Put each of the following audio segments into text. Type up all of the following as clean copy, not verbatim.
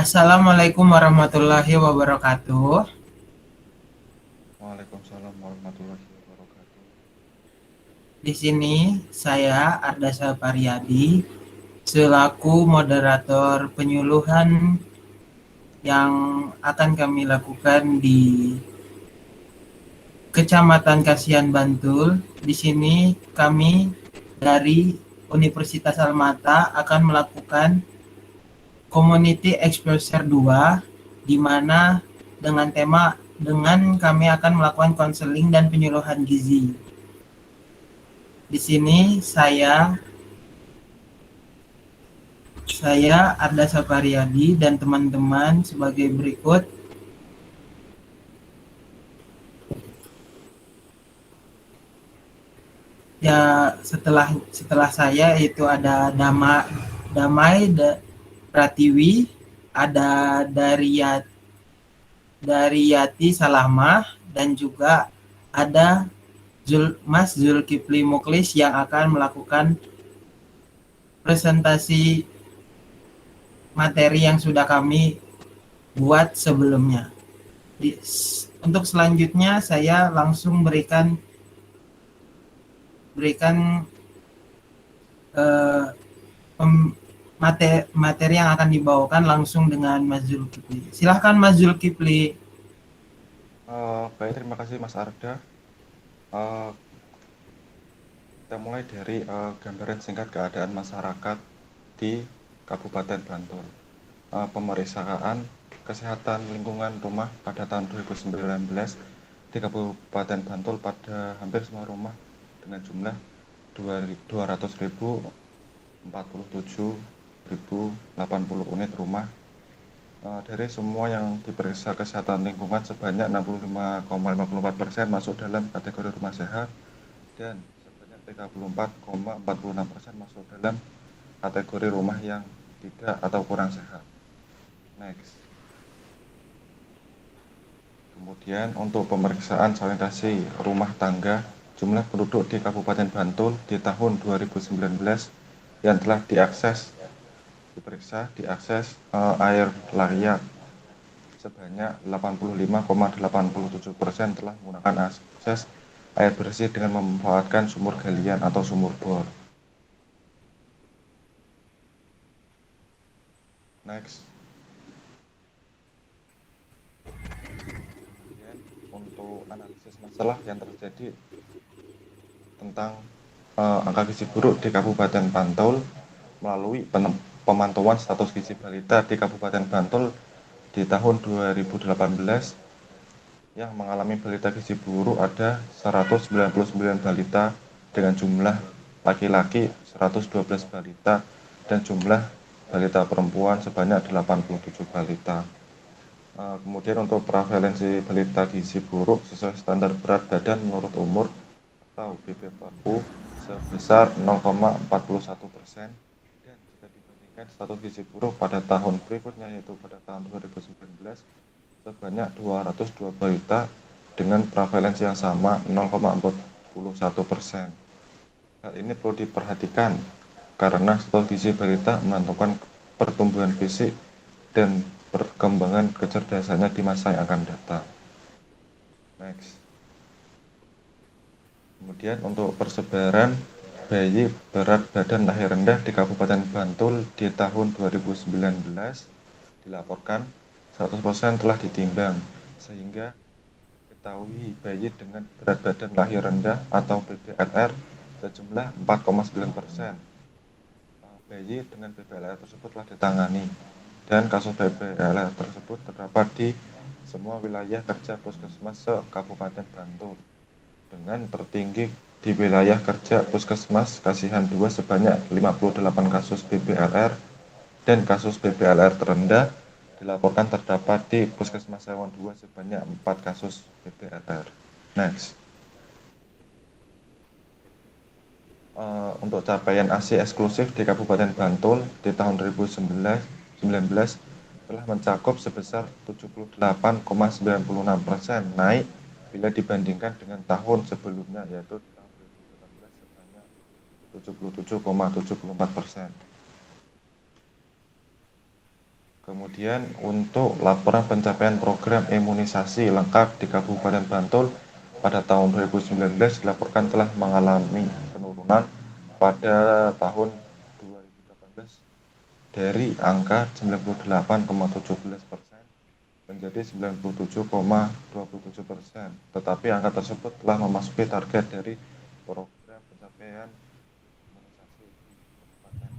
Assalamualaikum warahmatullahi wabarakatuh. Waalaikumsalam warahmatullahi wabarakatuh. Di sini saya Arda Saparyadi selaku moderator penyuluhan yang akan kami lakukan di Kecamatan Kasihan Bantul. Di sini kami dari Universitas Almata akan melakukan Community Exposure 2, di mana dengan kami akan melakukan konseling dan penyuluhan gizi. Di sini saya Arda Saparyadi dan teman-teman sebagai berikut. Ya, setelah saya itu ada Damai Pratiwi, ada Dariyati Salamah, dan juga ada Mas Zulkifli Muklis yang akan melakukan presentasi materi yang sudah kami buat sebelumnya. Untuk selanjutnya saya langsung berikan eh, materi yang akan dibawakan langsung dengan Mas Zulkifli. Silahkan Mas Zulkifli. Baik, terima kasih Mas Arda. Eh, kita mulai dari gambaran singkat keadaan masyarakat di Kabupaten Bantul. Pemeriksaan kesehatan lingkungan rumah pada tahun 2019 di Kabupaten Bantul pada hampir semua rumah dengan jumlah 200.047.080 unit rumah. Dari semua yang diperiksa kesehatan lingkungan sebanyak 65,54% masuk dalam kategori rumah sehat dan sebanyak 34,46% masuk dalam kategori rumah yang tidak atau kurang sehat. Next. Kemudian untuk pemeriksaan sanitasi rumah tangga, jumlah penduduk di Kabupaten Bantul di tahun 2019 yang telah diakses air layak sebanyak 85,87% telah menggunakan akses air bersih dengan memanfaatkan sumur galian atau sumur bor. Next. Kemudian untuk analisis masalah yang terjadi tentang angka gizi buruk di Kabupaten Bantul melalui pemantauan status gizi balita di Kabupaten Bantul di tahun 2018 yang mengalami balita gizi buruk ada 199 balita dengan jumlah laki-laki 112 balita dan jumlah balita perempuan sebanyak 87 balita. Kemudian untuk prevalensi balita gizi buruk sesuai standar berat badan menurut umur atau BPPU sebesar 0,41% dan jika dibandingkan status gizi buruk pada tahun berikutnya yaitu pada tahun 2019 sebanyak 202 balita dengan prevalensi yang sama 0,41%. Hal ini perlu diperhatikan karena status gizi balita menentukan pertumbuhan fisik dan perkembangan kecerdasannya di masa yang akan datang. Next. Kemudian untuk persebaran bayi berat badan lahir rendah di Kabupaten Bantul di tahun 2019 dilaporkan 100% telah ditimbang sehingga ketahui bayi dengan berat badan lahir rendah atau BBLR sejumlah 4,9%. Bayi dengan BBLR tersebut telah ditangani dan kasus BBLR tersebut terdapat di semua wilayah kerja puskesmas se-Kabupaten Bantul dengan tertinggi di wilayah kerja puskesmas Kasihan 2 sebanyak 58 kasus BBLR dan kasus BBLR terendah dilaporkan terdapat di puskesmas Sewon 2 sebanyak 4 kasus BBLR. Next. Untuk capaian ASI eksklusif di Kabupaten Bantul di tahun 2019 telah mencakup sebesar 78,96%, naik bila dibandingkan dengan tahun sebelumnya yaitu di tahun 2018 sebanyak 77,74%. Kemudian untuk laporan pencapaian program imunisasi lengkap di Kabupaten Bantul pada tahun 2019 dilaporkan telah mengalami penurunan pada tahun 2018 dari angka 98,17% menjadi 97,27%. Tetapi angka tersebut telah memasuki target dari program pencapaian imunisasi di kabupaten.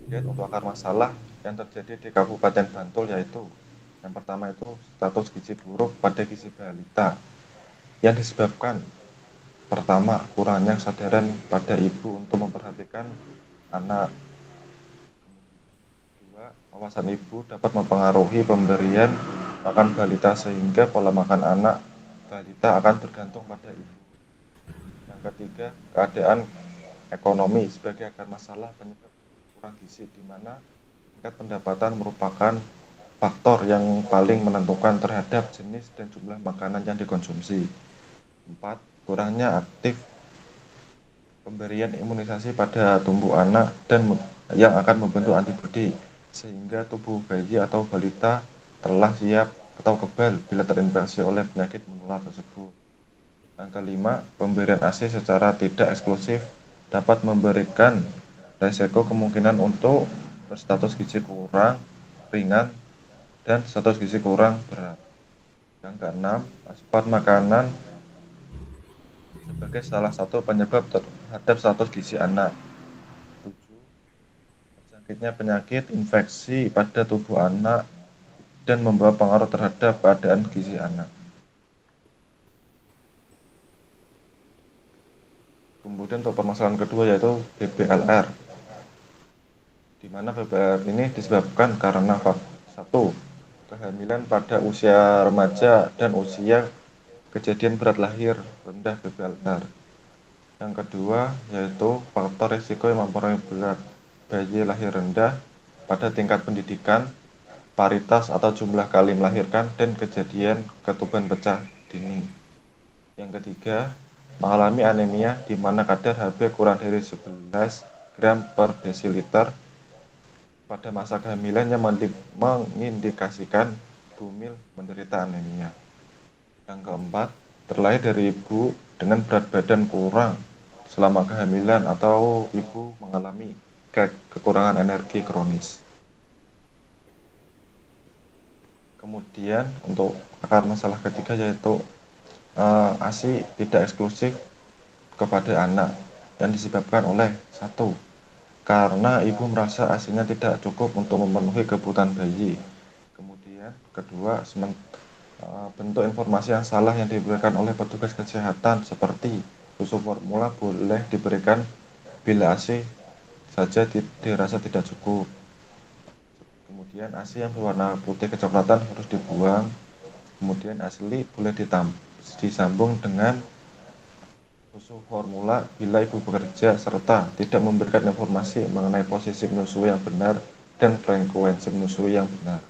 Kemudian untuk akar masalah yang terjadi di Kabupaten Bantul yaitu yang pertama itu status gizi buruk pada gizi balita yang disebabkan pertama kurangnya kesadaran pada ibu untuk memperhatikan anak. Kedua, wawasan ibu dapat mempengaruhi pemberian makan balita sehingga pola makan anak balita akan tergantung pada ibu. Yang ketiga, keadaan ekonomi sebagai akar masalah penyebab kurang gizi di mana tingkat pendapatan merupakan faktor yang paling menentukan terhadap jenis dan jumlah makanan yang dikonsumsi. 4. Kurangnya aktif pemberian imunisasi pada tubuh anak dan yang akan membentuk antibodi sehingga tubuh bayi atau balita telah siap atau kebal bila terinfeksi oleh penyakit menular tersebut. Yang kelima, pemberian ASI secara tidak eksklusif dapat memberikan resiko kemungkinan untuk berstatus gizi kurang ringan dan status gizi kurang berat. Yang keenam, asupan makanan sebagai salah satu penyebab terhadap status gizi anak. 7. Terjangkitnya penyakit infeksi pada tubuh anak dan membawa pengaruh terhadap keadaan gizi anak. Kemudian untuk permasalahan kedua yaitu BBLR, di mana BBLR ini disebabkan karena satu, kehamilan pada usia remaja dan usia kejadian berat lahir rendah BBLR. Yang kedua yaitu faktor risiko yang mempengaruhi berat bayi lahir rendah pada tingkat pendidikan, paritas atau jumlah kali melahirkan, dan kejadian ketuban pecah dini. Yang ketiga, mengalami anemia di mana kadar Hb kurang dari 11 gram per desiliter pada masa kehamilan yang mengindikasikan bumil menderita anemia. Yang keempat, terlahir dari ibu dengan berat badan kurang selama kehamilan atau ibu mengalami kekurangan energi kronis. Kemudian untuk akar masalah ketiga yaitu ASI tidak eksklusif kepada anak yang disebabkan oleh satu, karena ibu merasa ASINya tidak cukup untuk memenuhi kebutuhan bayi. Kemudian kedua, bentuk informasi yang salah yang diberikan oleh petugas kesehatan seperti susu formula boleh diberikan bila ASI saja dirasa tidak cukup. Kemudian ASI yang berwarna putih kecoklatan harus dibuang. Kemudian asli boleh disambung dengan susu formula bila ibu bekerja serta tidak memberikan informasi mengenai posisi menyusui yang benar dan frekuensi menyusui yang benar.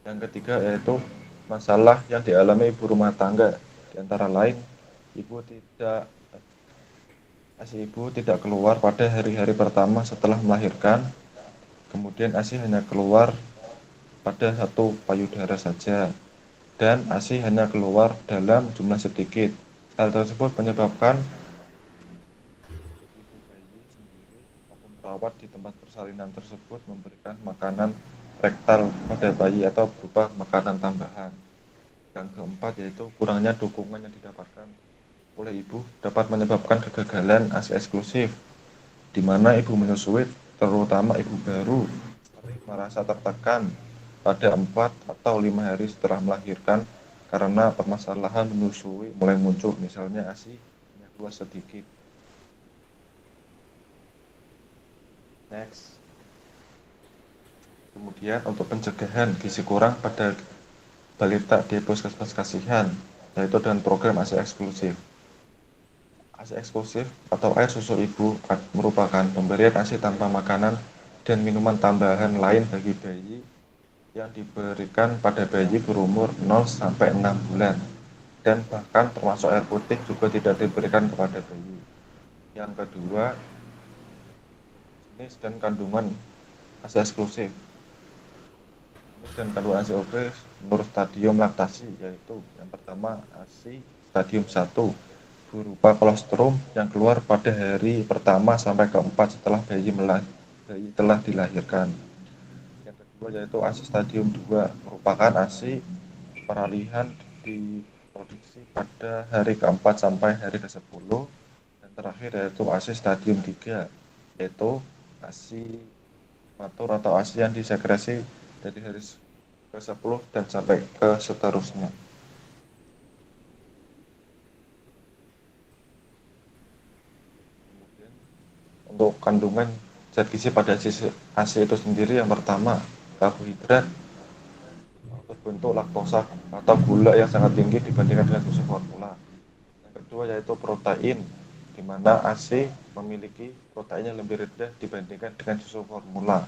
Yang ketiga yaitu masalah yang dialami ibu rumah tangga, di antara lain ASI ibu tidak keluar pada hari-hari pertama setelah melahirkan, kemudian ASI hanya keluar pada satu payudara saja, dan ASI hanya keluar dalam jumlah sedikit. Hal tersebut menyebabkan ibu bayi sendiri maupun perawat di tempat persalinan tersebut memberikan makanan rektal pada bayi atau berupa makanan tambahan. Yang keempat yaitu kurangnya dukungan yang didapatkan oleh ibu dapat menyebabkan kegagalan ASI eksklusif, di mana ibu menyusui, terutama ibu baru, sering merasa tertekan pada 4 atau 5 hari setelah melahirkan karena permasalahan menyusui mulai muncul, misalnya ASI hanya keluar sedikit. Next. Kemudian untuk pencegahan gizi kurang pada balita di puskesmas Kasihan, yaitu dengan program ASI eksklusif. ASI eksklusif atau air susu ibu merupakan pemberian ASI tanpa makanan dan minuman tambahan lain bagi bayi yang diberikan pada bayi berumur 0 sampai 6 bulan, dan bahkan termasuk air putih juga tidak diberikan kepada bayi. Yang kedua, jenis dan kandungan ASI eksklusif. Jenis dan kandungan ASI eksklusif menurut stadium laktasi, yaitu yang pertama ASI stadium 1 berupa kolostrum yang keluar pada hari pertama sampai keempat setelah bayi telah dilahirkan. Yang kedua yaitu ASI stadium 2 merupakan ASI peralihan diproduksi pada hari keempat sampai hari ke-10. Dan terakhir yaitu ASI stadium 3 yaitu ASI matur atau ASI yang disekresi dari hari ke-10 dan sampai ke seterusnya. Kemudian untuk kandungan zat gizi pada ASI itu sendiri, yang pertama karbohidrat berbentuk laktosa atau gula yang sangat tinggi dibandingkan dengan susu formula. Yang kedua yaitu protein, di mana ASI memiliki protein yang lebih rendah dibandingkan dengan susu formula.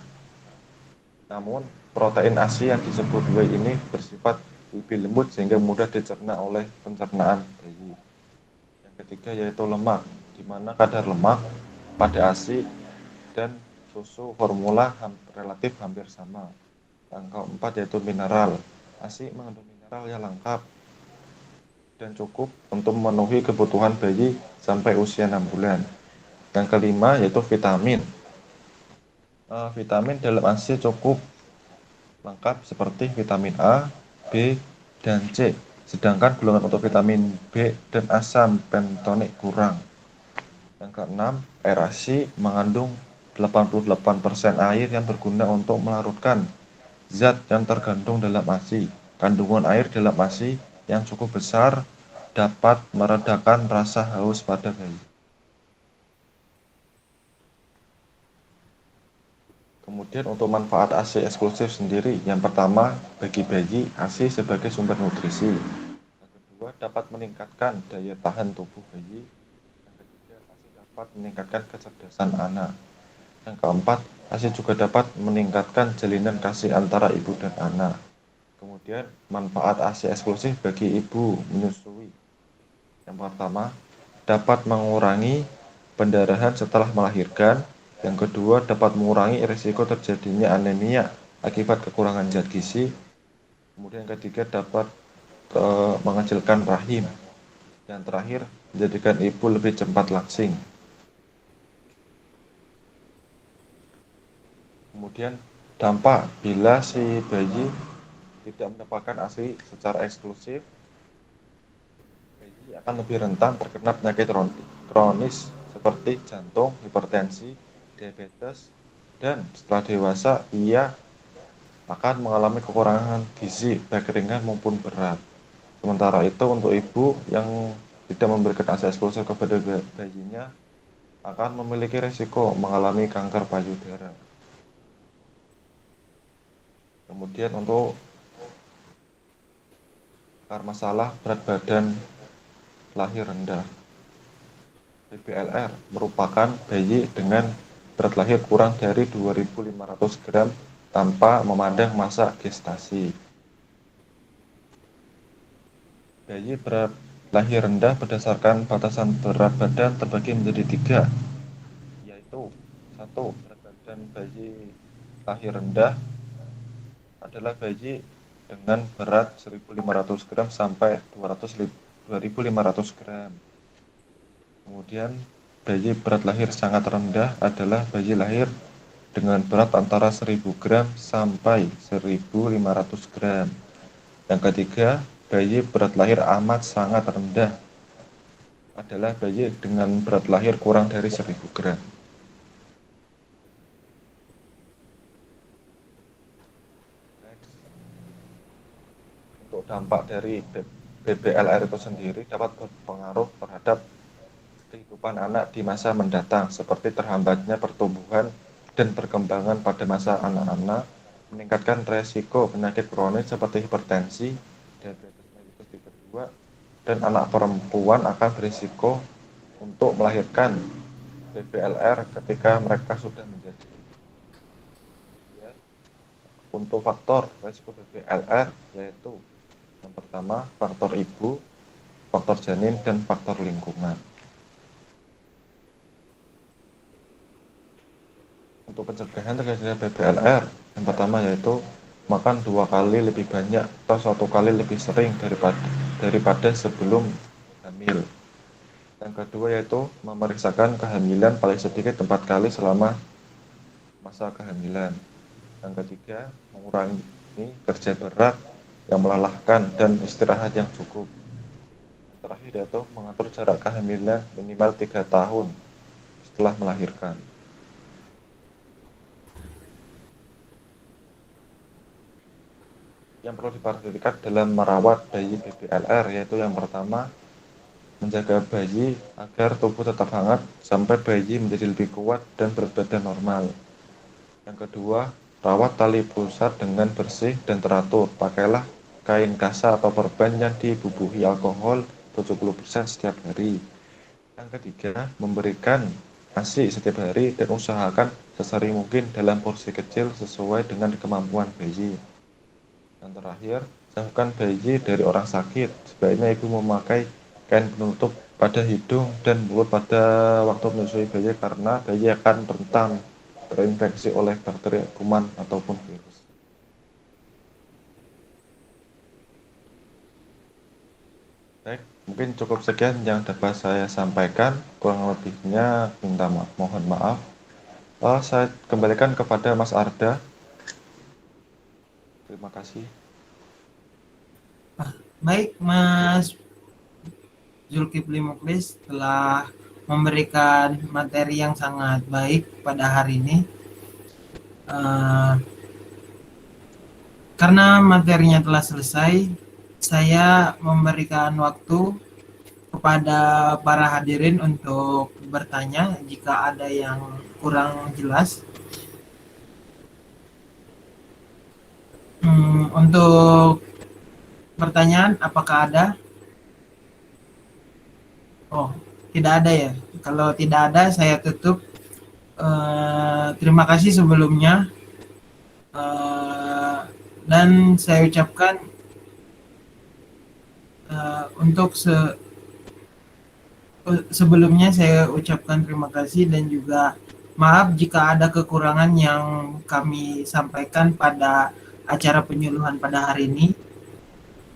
Namun protein ASI yang disebut whey ini bersifat lebih lembut sehingga mudah dicerna oleh pencernaan bayi. Yang ketiga yaitu lemak, di mana kadar lemak pada ASI dan susu formula relatif hampir sama. Yang keempat yaitu mineral. ASI mengandung mineral yang lengkap dan cukup untuk memenuhi kebutuhan bayi sampai usia 6 bulan. Yang kelima yaitu vitamin. Vitamin dalam ASI cukup lengkap seperti vitamin A, B, dan C. Sedangkan golongan untuk vitamin B dan asam pentonik kurang. Yang keenam, air ASI mengandung 88% air yang berguna untuk melarutkan zat yang terkandung dalam ASI. Kandungan air dalam ASI yang cukup besar dapat meredakan rasa haus pada bayi. Kemudian untuk manfaat ASI eksklusif sendiri, yang pertama bagi bayi, ASI sebagai sumber nutrisi. Yang kedua dapat meningkatkan daya tahan tubuh bayi. Yang ketiga ASI dapat meningkatkan kecerdasan anak. Yang keempat, ASI juga dapat meningkatkan jalinan kasih antara ibu dan anak. Kemudian manfaat ASI eksklusif bagi ibu menyusui. Yang pertama, dapat mengurangi pendarahan setelah melahirkan. Yang kedua, dapat mengurangi risiko terjadinya anemia akibat kekurangan zat gizi. Kemudian yang ketiga, dapat mengecilkan rahim. Yang terakhir, menjadikan ibu lebih cepat langsing. Kemudian dampak bila si bayi tidak mendapatkan ASI secara eksklusif, bayi akan lebih rentan terkena penyakit kronis seperti jantung, hipertensi, diabetes, dan setelah dewasa ia akan mengalami kekurangan gizi baik ringan maupun berat. Sementara itu untuk ibu yang tidak memberikan ASI eksklusif kepada bayinya akan memiliki risiko mengalami kanker payudara. Kemudian untuk masalah berat badan lahir rendah, BBLR merupakan bayi dengan berat lahir kurang dari 2.500 gram tanpa memandang masa gestasi. Bayi berat lahir rendah berdasarkan batasan berat badan terbagi menjadi 3, yaitu 1. Berat badan bayi lahir rendah adalah bayi dengan berat 1.500 gram sampai 2.500 gram. Kemudian bayi berat lahir sangat rendah adalah bayi lahir dengan berat antara 1.000 gram sampai 1.500 gram. Yang ketiga, bayi berat lahir amat sangat rendah adalah bayi dengan berat lahir kurang dari 1.000 gram. Untuk dampak dari BBLR itu sendiri dapat berpengaruh terhadap kehidupan anak di masa mendatang, seperti terhambatnya pertumbuhan dan perkembangan pada masa anak-anak, meningkatkan resiko penyakit kronis seperti hipertensi, diabetes mellitus tipe 2, dan anak perempuan akan berisiko untuk melahirkan BBLR ketika mereka sudah menjadi ibu. Untuk faktor resiko BBLR yaitu yang pertama faktor ibu, faktor janin, dan faktor lingkungan. untuk pencegahan terjadinya BBLR, yang pertama yaitu makan 2 kali lebih banyak atau 1 kali lebih sering daripada sebelum hamil. Yang kedua yaitu memeriksakan kehamilan paling sedikit 4 kali selama masa kehamilan. Yang ketiga, mengurangi kerja berat yang melelahkan dan istirahat yang cukup. Yang terakhir yaitu mengatur jarak kehamilan minimal 3 tahun setelah melahirkan. Yang perlu diperhatikan dalam merawat bayi BBLR yaitu yang pertama, menjaga bayi agar tubuh tetap hangat sampai bayi menjadi lebih kuat dan berat badan normal. Yang kedua, rawat tali pusar dengan bersih dan teratur. Pakailah kain kasa atau perban yang dibubuhi alkohol 70% setiap hari. Yang ketiga, memberikan ASI setiap hari dan usahakan sesering mungkin dalam porsi kecil sesuai dengan kemampuan bayi. Yang terakhir, jauhkan bayi dari orang sakit. Sebaiknya ibu memakai kain penutup pada hidung dan mulut pada waktu menyusui bayi karena bayi akan rentan terinfeksi oleh bakteri, kuman, ataupun virus. Baik, mungkin cukup sekian yang dapat saya sampaikan. Kurang lebihnya mohon maaf. Saya kembalikan kepada Mas Arda. Terima kasih. Baik, Mas Zulkifli Muklis telah memberikan materi yang sangat baik pada hari ini. Karena materinya telah selesai, saya memberikan waktu kepada para hadirin untuk bertanya jika ada yang kurang jelas. Untuk pertanyaan, apakah ada? Oh, tidak ada ya. Kalau tidak ada, saya tutup. Terima kasih sebelumnya. Dan saya ucapkan untuk sebelumnya saya ucapkan terima kasih dan juga maaf jika ada kekurangan yang kami sampaikan pada acara penyuluhan pada hari ini.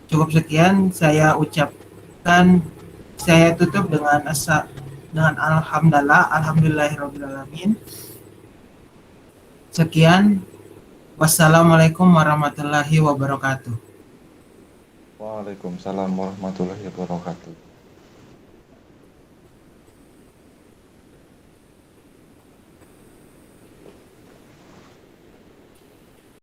Cukup sekian saya ucapkan, saya tutup dengan alhamdulillahirobbilalamin. Sekian, wassalamualaikum warahmatullahi wabarakatuh. Waalaikumsalam warahmatullahi wabarakatuh.